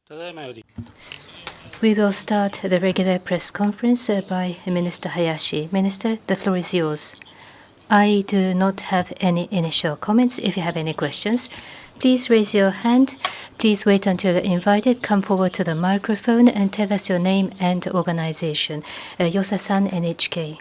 We will start the regular press conference by Minister Hayashi. Minister, the floor is yours. I do not have any initial comments. If you have any questions, please raise your hand. Please wait until you're invited. Come forward to the microphone and tell us your name and organization. Yosa-san, NHK.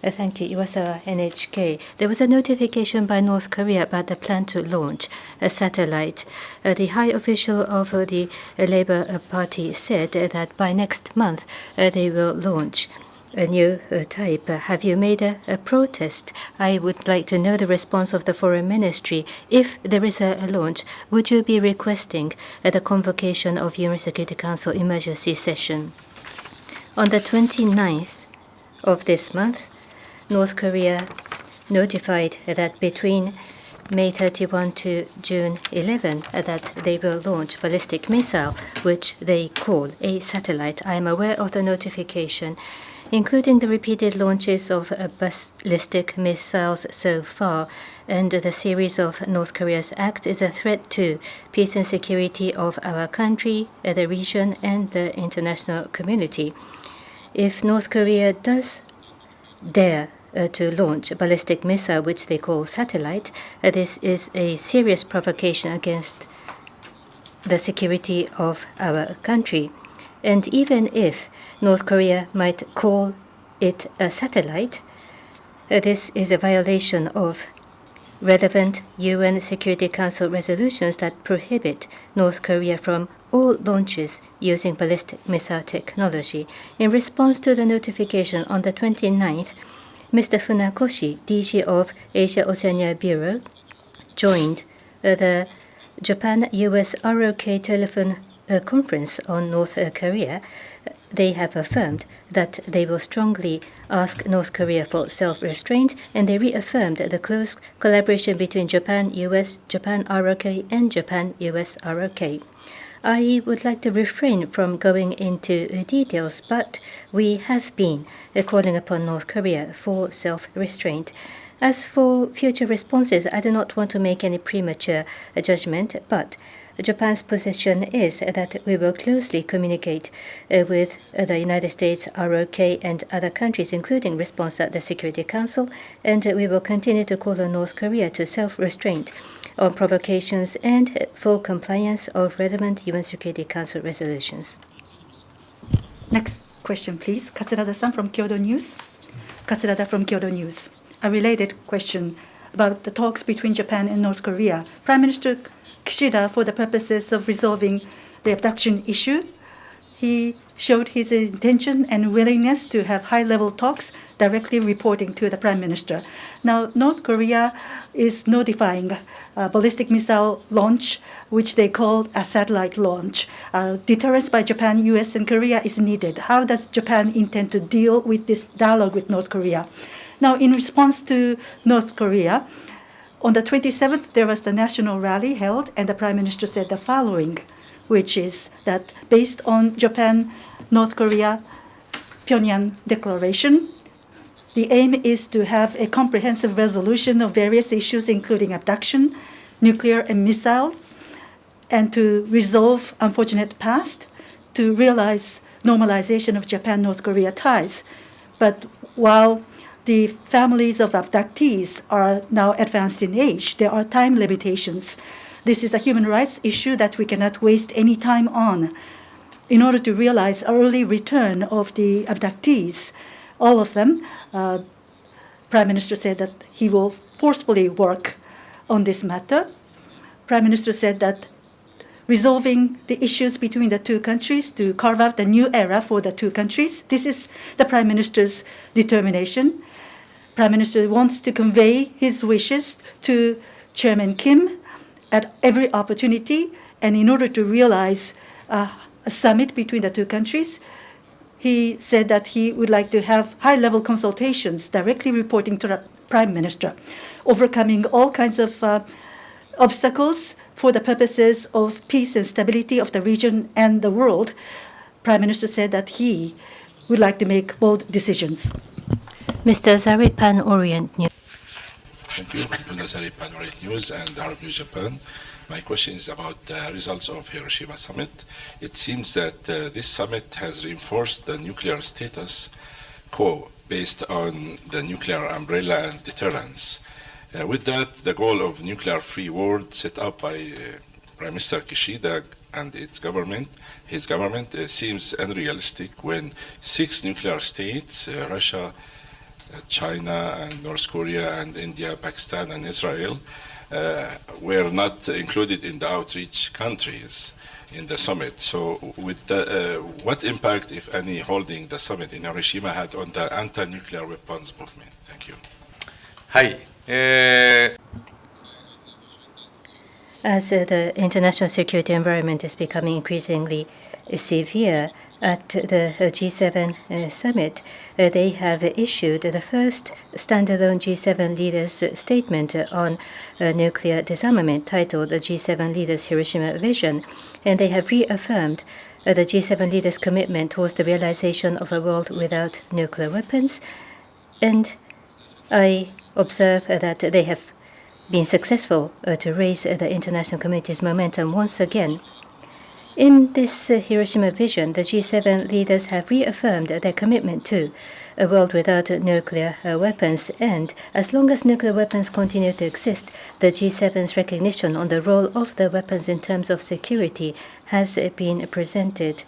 Thank you. Iwasawa, NHK. There was a notification by North Korea about the plan to launch a satellite. The high official of the Labour Party said that by next month they will launch a new type. Have you made a protest? I would like to know the response of the Foreign Ministry. If there is a launch, would you be requesting the convocation of UN Security Council emergency session? On the 29th of this month, North Korea notified that between May 31 to June 11 that they will launch ballistic missile, which they call a satellite. I am aware of the notification, including the repeated launches of ballistic missiles so far, and the series of North Korea's acts is a threat to peace and security of our country, the region, and the international community. If North Korea does dare to launch a ballistic missile, which they call satellite, this is a serious provocation against the security of our country. And even if North Korea might call it a satellite, this is a violation of relevant UN Security Council resolutions that prohibit North Korea from all launches using ballistic missile technology. In response to the notification on the 29th, Mr. Funakoshi, DG of Asia-Oceania Bureau, joined the Japan-US ROK telephone conference on North Korea. They have affirmed that they will strongly ask North Korea for self-restraint, and they reaffirmed the close collaboration between Japan-US, Japan-ROK, and Japan-US ROK. I would like to refrain from going into details, but we have been calling upon North Korea for self-restraint. As for future responses, I do not want to make any premature judgment, but Japan's position is that we will closely communicate with the United States, ROK, and other countries, including response at the Security Council, and we will continue to call on North Korea to self-restraint on provocations and full compliance of relevant UN Security Council resolutions. Next question, please. Katsurada-san from Kyodo News. Katsurada from Kyodo News. A related question about the talks between Japan and North Korea. Prime Minister Kishida, for the purposes of resolving the abduction issue, he showed his intention and willingness to have high-level talks, directly reporting to the Prime Minister. Now, North Korea is notifying ballistic missile launch, which they call a satellite launch. Deterrence by Japan, US, and Korea is needed. How does Japan intend to deal with this dialogue with North Korea? Now, in response to North Korea, on the 27th, there was the national rally held, and the Prime Minister said the following, which is that based on Japan-North Korea Pyongyang Declaration, the aim is to have a comprehensive resolution of various issues, including abduction, nuclear and missile, and to resolve unfortunate past, to realize normalization of Japan-North Korea ties. But while the families of abductees are now advanced in age, there are time limitations. This is a human rights issue that we cannot waste any time on. In order to realize early return of the abductees, all of them, Prime Minister said that he will forcefully work on this matter. Prime Minister said that resolving the issues between the two countries to carve out a new era for the two countries, this is the Prime Minister's determination. Prime Minister wants to convey his wishes to Chairman Kim at every opportunity, and in order to realize a summit between the two countries, he said that he would like to have high-level consultations directly reporting to the Prime Minister, overcoming all kinds of obstacles for the purposes of peace and stability of the region and the world. Prime Minister said that he would like to make bold decisions. Mr. Zaripan, Orient News. Thank you. Mr. Zaripan, Orient News and Harvard News Japan. My question is about the results of Hiroshima summit. It seems that this summit has reinforced the nuclear status quo based on the nuclear umbrella and deterrence. With that, the goal of nuclear-free world set up by Prime Minister Kishida and his government seems unrealistic when 6 nuclear states, Russia, China, and North Korea, and India, Pakistan, and Israel, were not included in the outreach countries in the summit. So with what impact, if any, holding the summit in Hiroshima had on the anti-nuclear weapons movement? Thank you. はい。 As the international security environment is becoming increasingly severe, at the G7 summit, they have issued the first standalone G7 leaders statement on nuclear disarmament titled the G7 Leaders Hiroshima Vision, and they have reaffirmed the G7 leaders' commitment towards the realization of a world without nuclear weapons. And I observe that they have been successful to raise the international community's momentum once again. In this Hiroshima vision, the G7 leaders have reaffirmed their commitment to a world without nuclear weapons, and as long as nuclear weapons continue to exist, the G7's recognition on the role of the weapons in terms of security has been presented.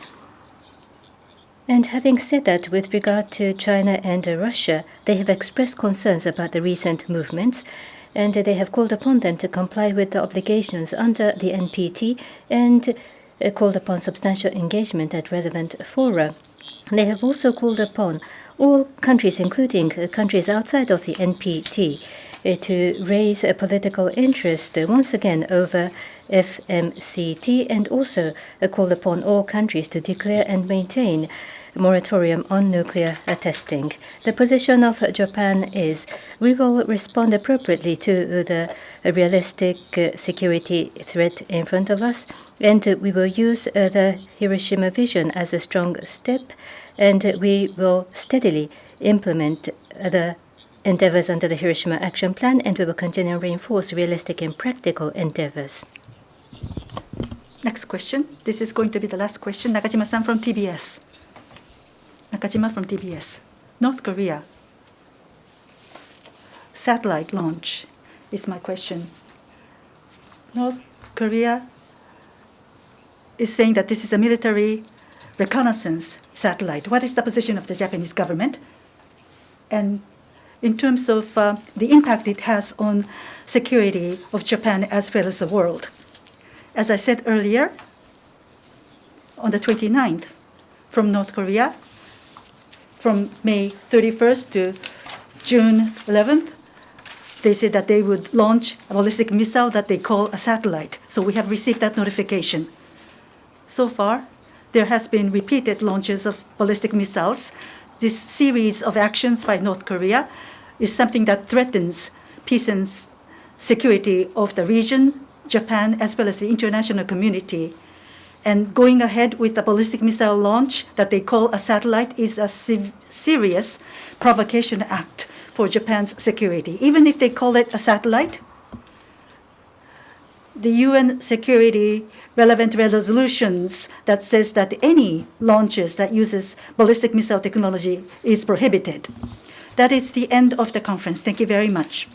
And having said that, with regard to China and Russia, they have expressed concerns about the recent movements, and they have called upon them to comply with the obligations under the NPT and called upon substantial engagement at relevant fora. They have also called upon all countries, including countries outside of the NPT, to raise a political interest once again over FMCT, and also called upon all countries to declare and maintain a moratorium on nuclear testing. The position of Japan is we will respond appropriately to the realistic security threat in front of us, and we will use the Hiroshima vision as a strong step, and we will steadily implement the endeavors under the Hiroshima Action Plan, and we will continue to reinforce realistic and practical endeavors. Next question. This is going to be the last question. Nakajima-san from TBS. Nakajima from TBS. North Korea. Satellite launch is my question. North Korea is saying that this is a military reconnaissance satellite. What is the position of the Japanese government? And in terms of the impact it has on security of Japan as well as the world. As I said earlier, on the 29th, from North Korea, from May 31st to June 11th, they said that they would launch a ballistic missile that they call a satellite. So we have received that notification. So far, there has been repeated launches of ballistic missiles. This series of actions by North Korea is something that threatens peace and security of the region, Japan, as well as the international community. And going ahead with the ballistic missile launch that they call a satellite is a serious provocation act for Japan's security. Even if they call it a satellite, the UN security relevant resolutions that says that any launches that uses ballistic missile technology is prohibited. That is the end of the conference. Thank you very much.